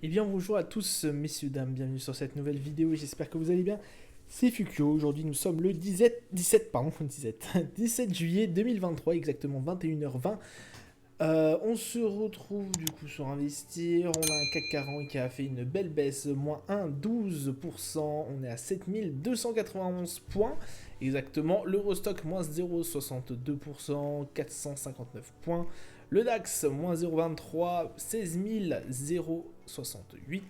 Eh bien bonjour à tous messieurs dames, bienvenue sur cette nouvelle vidéo, j'espère que vous allez bien. C'est Fukio, aujourd'hui nous sommes le 17 juillet 2023, exactement 21h20. On se retrouve du coup sur Investir, on a un CAC 40 qui a fait une belle baisse, moins 1,12%, on est à 7291 points, exactement, l'Eurostock moins 0,62%, 459 points, le DAX moins 0,23, 16 068.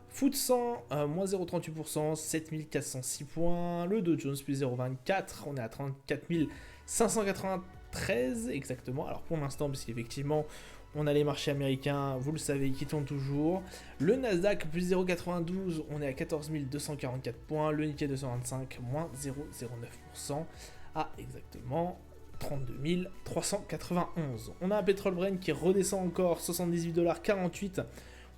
Foot 100, moins 0,38%, 7406 points. Le Dow Jones plus 0,24, on est à 34 593 exactement. Alors pour l'instant, parce qu'effectivement, on a les marchés américains, vous le savez, qui tournent toujours. Le Nasdaq plus 0,92, on est à 14 244 points. Le Nikkei 225, moins 0,09% à exactement 32 391. On a un pétrole Brent qui redescend encore, 78,48$.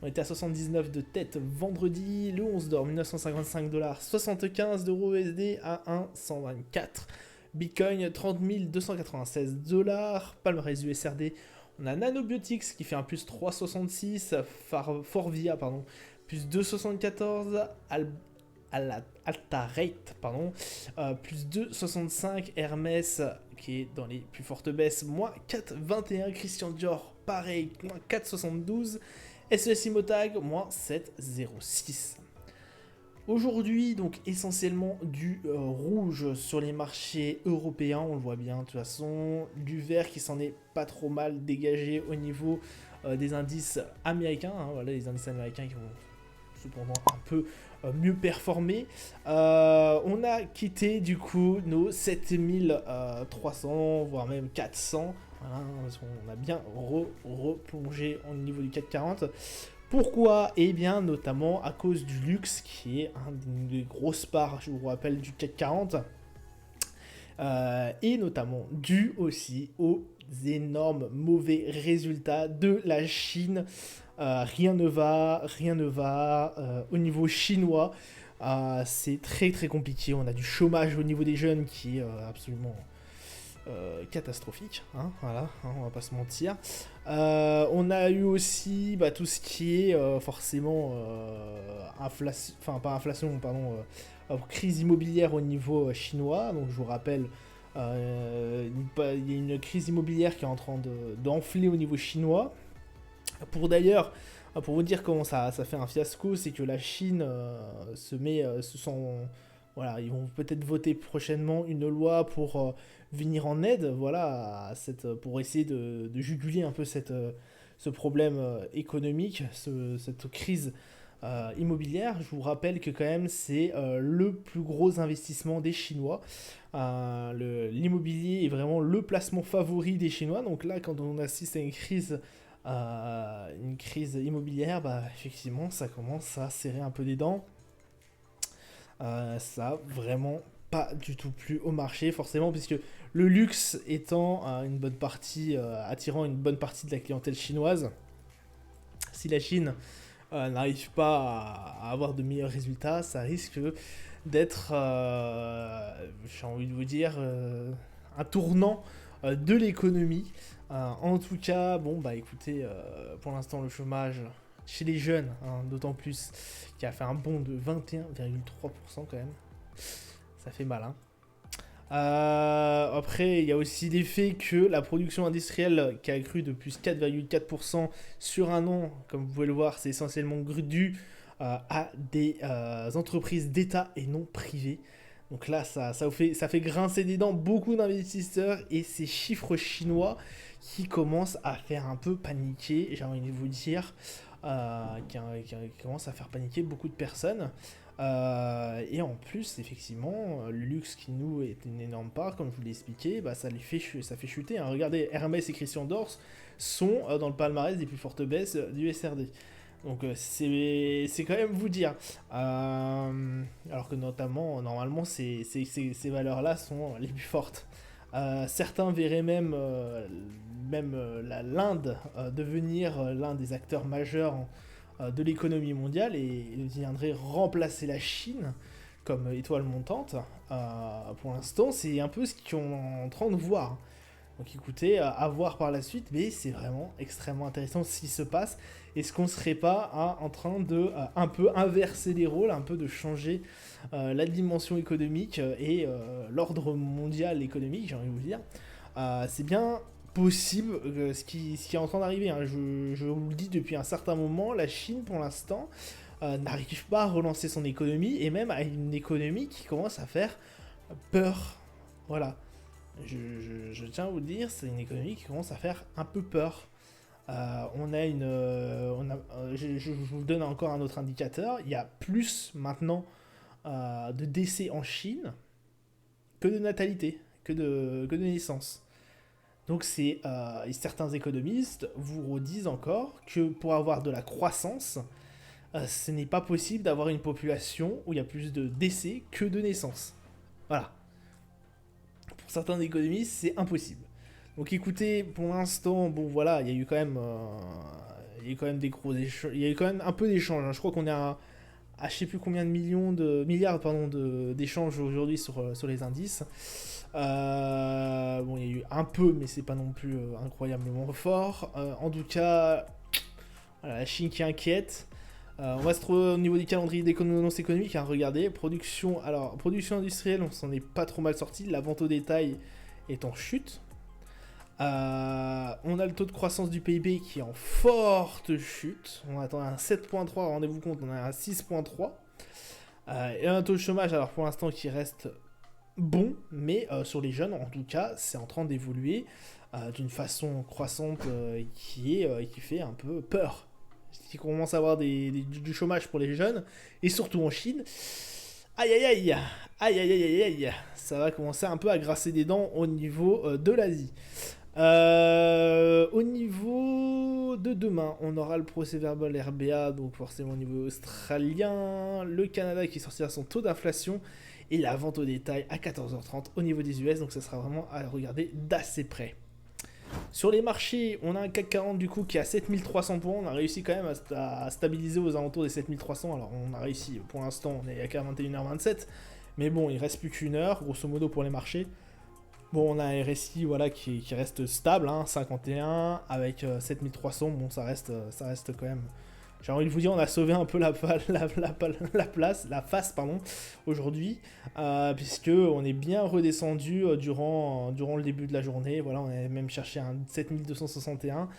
On était à 79 de tête vendredi. Le 11 d'or, 1955$, 75 d'euros USD à 1,124. Bitcoin, 30 296$. Palmarès USRD, on a Nanobiotics qui fait un plus 3,66. Forvia, pardon, plus 2,74. Alta Rate, pardon, plus 2,65. Hermès qui est dans les plus fortes baisses, moins 4,21. Christian Dior, pareil, moins 4,72. SES Imotag, moins 7,06. Aujourd'hui, donc essentiellement du rouge sur les marchés européens, on le voit bien de toute façon, du vert qui s'en est pas trop mal dégagé au niveau des indices américains, hein, voilà les indices américains qui vont cependant un peu mieux performer. On a quitté du coup nos 7300, voire même 400. Voilà, parce qu'on a bien replongé au niveau du CAC 40. Pourquoi? Eh bien, notamment à cause du luxe, qui est une des grosses parts, je vous rappelle, du CAC 40. Et notamment dû aussi aux énormes mauvais résultats de la Chine. Rien ne va au niveau chinois. C'est très très compliqué. On a du chômage au niveau des jeunes qui est absolument catastrophique, hein, voilà, hein, on va pas se mentir. On a eu aussi tout ce qui est forcément inflation, enfin pas inflation, pardon, crise immobilière au niveau chinois. Donc je vous rappelle, il y a une crise immobilière qui est en train d'enfler au niveau chinois. Pour vous dire comment ça fait un fiasco, c'est que la Chine se sent, voilà, ils vont peut-être voter prochainement une loi pour venir en aide, voilà, pour essayer de juguler un peu ce problème économique, cette crise immobilière. Je vous rappelle que quand même c'est le plus gros investissement des Chinois. L'immobilier est vraiment le placement favori des Chinois. Donc là, quand on assiste à une crise immobilière, effectivement, ça commence à serrer un peu des dents. Ça vraiment pas du tout plu au marché, forcément, puisque le luxe étant une bonne partie, attirant une bonne partie de la clientèle chinoise. Si la Chine n'arrive pas à avoir de meilleurs résultats, ça risque d'être, j'ai envie de vous dire, un tournant de l'économie. En tout cas, bon, écoutez, pour l'instant, le chômage chez les jeunes, hein, d'autant plus, qui a fait un bond de 21,3% quand même. Ça fait mal, hein. Après, il y a aussi l'effet que la production industrielle qui a cru de plus 4,4% sur un an, comme vous pouvez le voir, c'est essentiellement dû à des entreprises d'État et non privées. Donc là, ça fait grincer des dents beaucoup d'investisseurs et ces chiffres chinois qui commencent à faire un peu paniquer, j'ai envie de vous dire, qui commencent à faire paniquer beaucoup de personnes. Et en plus, effectivement, le luxe qui nous est une énorme part, comme je vous l'ai expliqué, ça fait chuter, hein. Regardez, Hermès et Christian Dior sont dans le palmarès des plus fortes baisses du SRD. Donc c'est quand même vous dire. Alors que notamment, normalement, ces valeurs-là sont les plus fortes. Certains verraient même l'Inde devenir l'un des acteurs majeurs de l'économie mondiale et viendrait remplacer la Chine comme étoile montante. Pour l'instant, c'est un peu ce qu'on est en train de voir. Donc écoutez, à voir par la suite, mais c'est vraiment extrêmement intéressant ce qui se passe. Est-ce qu'on ne serait pas en train de un peu inverser les rôles, un peu de changer la dimension économique et l'ordre mondial économique, j'ai envie de vous dire. C'est bien possible ce qui est en train d'arriver, hein. Je vous le dis depuis un certain moment, la Chine pour l'instant n'arrive pas à relancer son économie et même à une économie qui commence à faire peur. Voilà. Je tiens à vous le dire, c'est une économie qui commence à faire un peu peur. On a une. Je vous donne encore un autre indicateur. Il y a plus maintenant de décès en Chine que de natalité, que de naissance. Donc certains économistes vous redisent encore que pour avoir de la croissance, ce n'est pas possible d'avoir une population où il y a plus de décès que de naissances. Voilà. Pour certains économistes, c'est impossible. Donc écoutez, pour l'instant, bon voilà, il y a eu quand même, des gros échanges, il y a eu quand même un peu d'échanges, hein. Je crois qu'on est à je sais plus combien de milliards pardon, d'échanges aujourd'hui sur les indices. Bon, il y a eu un peu, mais c'est pas non plus incroyablement fort. En tout cas, voilà, la Chine qui inquiète. On va se trouver au niveau du calendrier d'annonces économiques. Hein, regardez, production industrielle, on s'en est pas trop mal sorti. La vente au détail est en chute. On a le taux de croissance du PIB qui est en forte chute. On attend un 7,3, rendez-vous compte, on a un 6,3. Et un taux de chômage, alors pour l'instant, qui reste bon, mais sur les jeunes, en tout cas, c'est en train d'évoluer d'une façon croissante qui fait un peu peur. Si on commence à avoir du chômage pour les jeunes, et surtout en Chine, aïe aïe aïe, aïe aïe aïe aïe, ça va commencer un peu à grasser des dents au niveau de l'Asie. Au niveau de demain, on aura le procès verbal RBA, donc forcément au niveau australien, le Canada qui sortira son taux d'inflation, et la vente au détail à 14h30 au niveau des US, donc ça sera vraiment à regarder d'assez près. Sur les marchés, on a un CAC 40 du coup qui est à 7300 points, on a réussi quand même à stabiliser aux alentours des 7300, alors on a réussi, pour l'instant on est qu'à 21h27, mais bon il reste plus qu'une heure, grosso modo pour les marchés. Bon, on a un RSI voilà, qui reste stable, hein, 51, avec 7300, bon ça reste quand même... J'ai envie de vous dire, on a sauvé un peu la face aujourd'hui, puisque on est bien redescendu durant le début de la journée. Voilà, on a même cherché un 7261.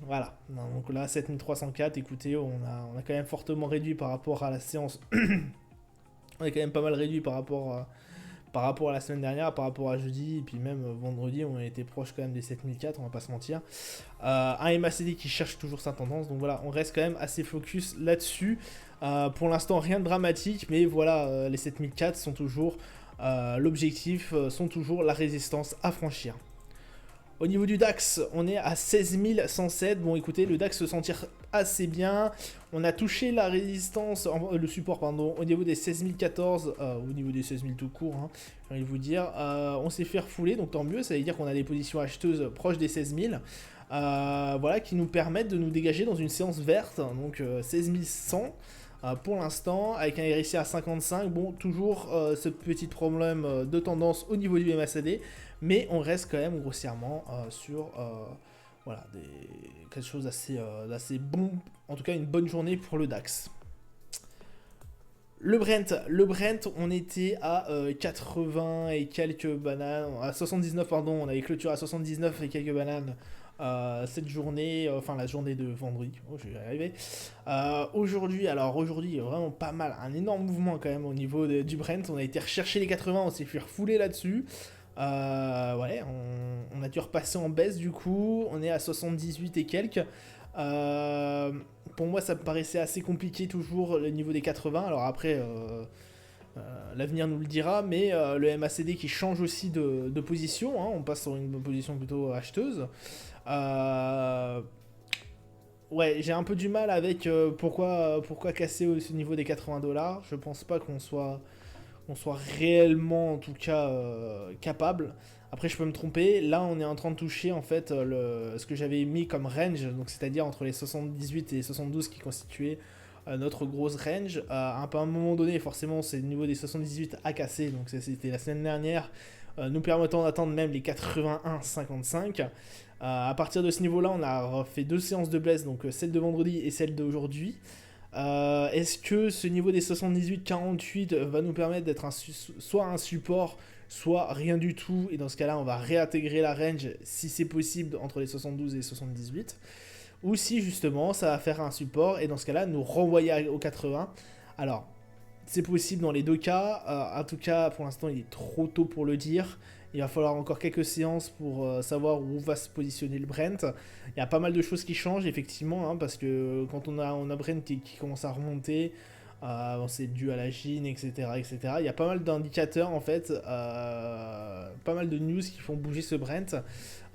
Voilà, donc là 7304, écoutez, on a quand même fortement réduit par rapport à la séance. On est quand même pas mal réduit par rapport à la semaine dernière, par rapport à jeudi, et puis même vendredi, on a été proche quand même des 7004, on va pas se mentir. Un MACD qui cherche toujours sa tendance, donc voilà, on reste quand même assez focus là-dessus. Pour l'instant, rien de dramatique, mais voilà, les 7004 sont toujours l'objectif, sont toujours la résistance à franchir. Au niveau du DAX, on est à 16 107. Bon, écoutez, le DAX se sent assez bien. On a touché la résistance, le support, pardon, au niveau des 16 014, au niveau des 16 000 tout court, hein, j'ai envie de vous dire. On s'est fait refouler, donc tant mieux. Ça veut dire qu'on a des positions acheteuses proches des 16 000. Voilà, qui nous permettent de nous dégager dans une séance verte, donc 16 100. Pour l'instant, avec un RSI à 55, bon, toujours ce petit problème de tendance au niveau du MACD, mais on reste quand même grossièrement sur voilà, quelque chose d'assez bon, en tout cas une bonne journée pour le DAX. Le Brent, on était à 80 et quelques bananes, à 79 pardon, on avait clôturé à 79 et quelques bananes cette journée, enfin la journée de vendredi, oh, je vais y arriver. Aujourd'hui, il y a vraiment pas mal, un énorme mouvement quand même au niveau du Brent, on a été rechercher les 80, on s'est fait refouler là-dessus. Ouais, on a dû repasser en baisse du coup, on est à 78 et quelques. Pour moi ça me paraissait assez compliqué toujours le niveau des 80, alors après l'avenir nous le dira, mais le MACD qui change aussi de position, hein, on passe sur une position plutôt acheteuse. Ouais, j'ai un peu du mal avec pourquoi casser au niveau des 80$. Je pense pas qu'on soit réellement en tout cas capable. Après je peux me tromper, là on est en train de toucher en fait ce que j'avais mis comme range, donc c'est-à-dire entre les 78 et 72 qui constituaient notre grosse range. À un moment donné forcément c'est le niveau des 78 à casser, donc c'était la semaine dernière nous permettant d'atteindre même les 81,55. À partir de ce niveau-là, on a fait 2 séances de bless, donc celle de vendredi et celle d'aujourd'hui. Est-ce que ce niveau des 78-48 va nous permettre d'être soit un support, soit rien du tout, et dans ce cas-là, on va réintégrer la range si c'est possible entre les 72 et les 78, ou si justement ça va faire un support, et dans ce cas-là, nous renvoyer au 80. Alors, c'est possible dans les deux cas, en tout cas, pour l'instant, il est trop tôt pour le dire. Il va falloir encore quelques séances pour savoir où va se positionner le Brent. Il y a pas mal de choses qui changent, effectivement, hein, parce que quand on a Brent qui commence à remonter, c'est dû à la Chine, etc., etc. Il y a pas mal d'indicateurs, en fait, pas mal de news qui font bouger ce Brent.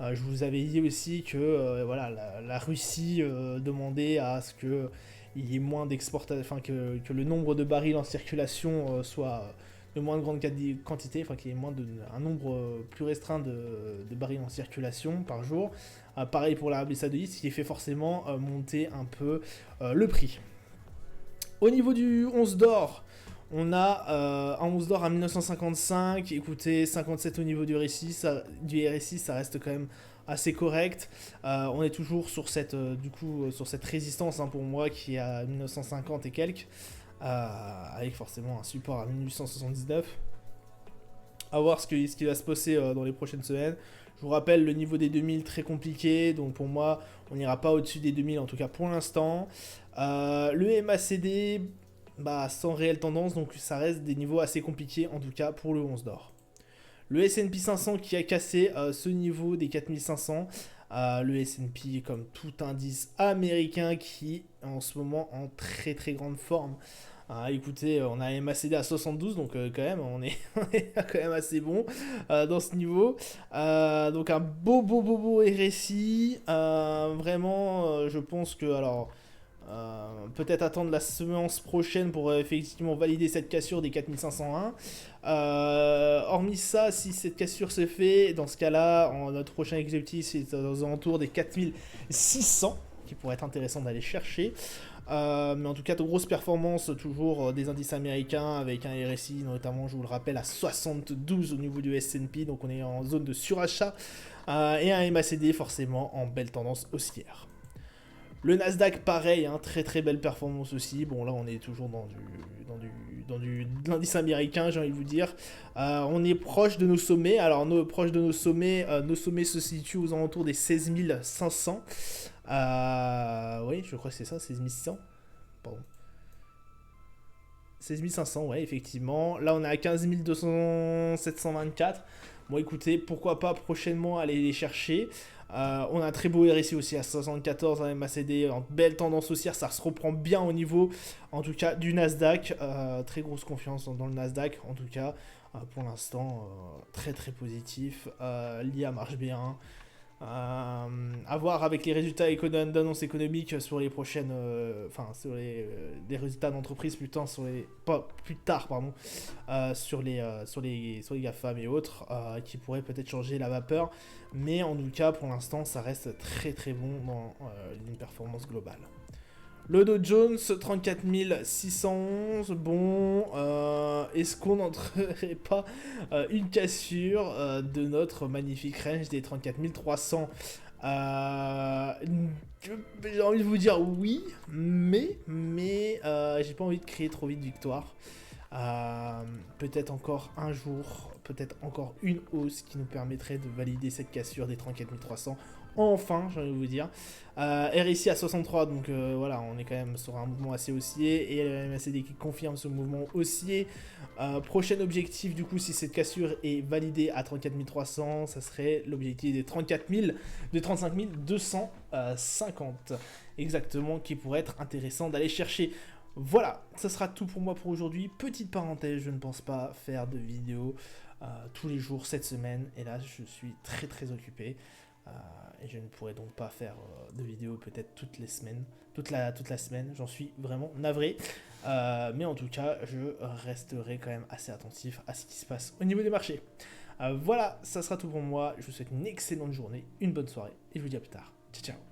Je vous avais dit aussi que voilà, la Russie demandait à ce que il y ait moins d'exportation, enfin que le nombre de barils en circulation soit de moins de grande quantité, enfin qu'il y ait un nombre plus restreint de barils en circulation par jour. Pareil pour l'Arabie Saoudite, ce qui fait forcément monter un peu le prix. Au niveau du 11 d'or, on a un 11 d'or à 1955, écoutez, 57 au niveau du RSI, ça reste quand même assez correct. On est toujours sur cette, sur cette résistance, hein, pour moi, qui est à 1950 et quelques, avec forcément un support à 1879. À voir ce qui va se passer dans les prochaines semaines. Je vous rappelle, le niveau des 2000 très compliqué, donc pour moi, on n'ira pas au-dessus des 2000, en tout cas pour l'instant. Le MACD, sans réelle tendance, donc ça reste des niveaux assez compliqués, en tout cas pour le 11 d'or. Le S&P 500 qui a cassé ce niveau des 4500. Le S&P comme tout indice américain qui est en ce moment en très très grande forme. Écoutez, on a un MACD à 72, donc quand même, on est quand même assez bon dans ce niveau. Donc un beau RSI. Vraiment, je pense que, alors, peut-être attendre la séance prochaine pour effectivement valider cette cassure des 4501. Hormis ça, si cette cassure se fait, dans ce cas-là, notre prochain objectif c'est aux alentours des 4600, qui pourrait être intéressant d'aller chercher. Mais en tout cas, de grosses performances toujours des indices américains avec un RSI notamment, je vous le rappelle, à 72 au niveau du S&P, donc on est en zone de surachat, et un MACD forcément en belle tendance haussière. Le Nasdaq, pareil, hein, très très belle performance aussi. Bon, là, on est toujours dans l'indice américain, j'ai envie de vous dire. On est proche de nos sommets. Alors, proche de nos sommets se situent aux alentours des 16 500. Oui, je crois que c'est ça, 16 600. Pardon. 16 500, ouais, effectivement. Là, on est à 15 724. Bon, écoutez, pourquoi pas prochainement aller les chercher. On a un très beau RSI aussi à 74, un MACD en belle tendance haussière, ça se reprend bien au niveau, en tout cas, du Nasdaq. Très grosse confiance dans le Nasdaq, en tout cas, pour l'instant, très très positif. L'IA marche bien. À voir avec les résultats d'annonces économiques sur les prochaines, sur les résultats d'entreprise plus tard, sur les GAFAM et autres, qui pourraient peut-être changer la vapeur, mais en tout cas pour l'instant ça reste très très bon dans une performance globale. Le Dow Jones, 34 611, bon, est-ce qu'on n'entrerait pas une cassure de notre magnifique range des 34 300 j'ai envie de vous dire oui, mais j'ai pas envie de crier trop vite victoire. Peut-être encore un jour, peut-être encore une hausse qui nous permettrait de valider cette cassure des 34 300. Enfin, j'ai envie de vous dire. RSI à 63, donc voilà, on est quand même sur un mouvement assez haussier. Et le MACD qui confirme ce mouvement haussier. Prochain objectif, du coup, si cette cassure est validée à 34 300, ça serait l'objectif des 35 250. Exactement, qui pourrait être intéressant d'aller chercher. Voilà, ça sera tout pour moi pour aujourd'hui. Petite parenthèse, je ne pense pas faire de vidéos tous les jours cette semaine. Et là, je suis très très occupé. Et je ne pourrai donc pas faire de vidéos peut-être toutes les semaines, toute la semaine, j'en suis vraiment navré. Mais en tout cas, je resterai quand même assez attentif à ce qui se passe au niveau des marchés. Voilà, ça sera tout pour moi. Je vous souhaite une excellente journée, une bonne soirée et je vous dis à plus tard. Ciao, ciao.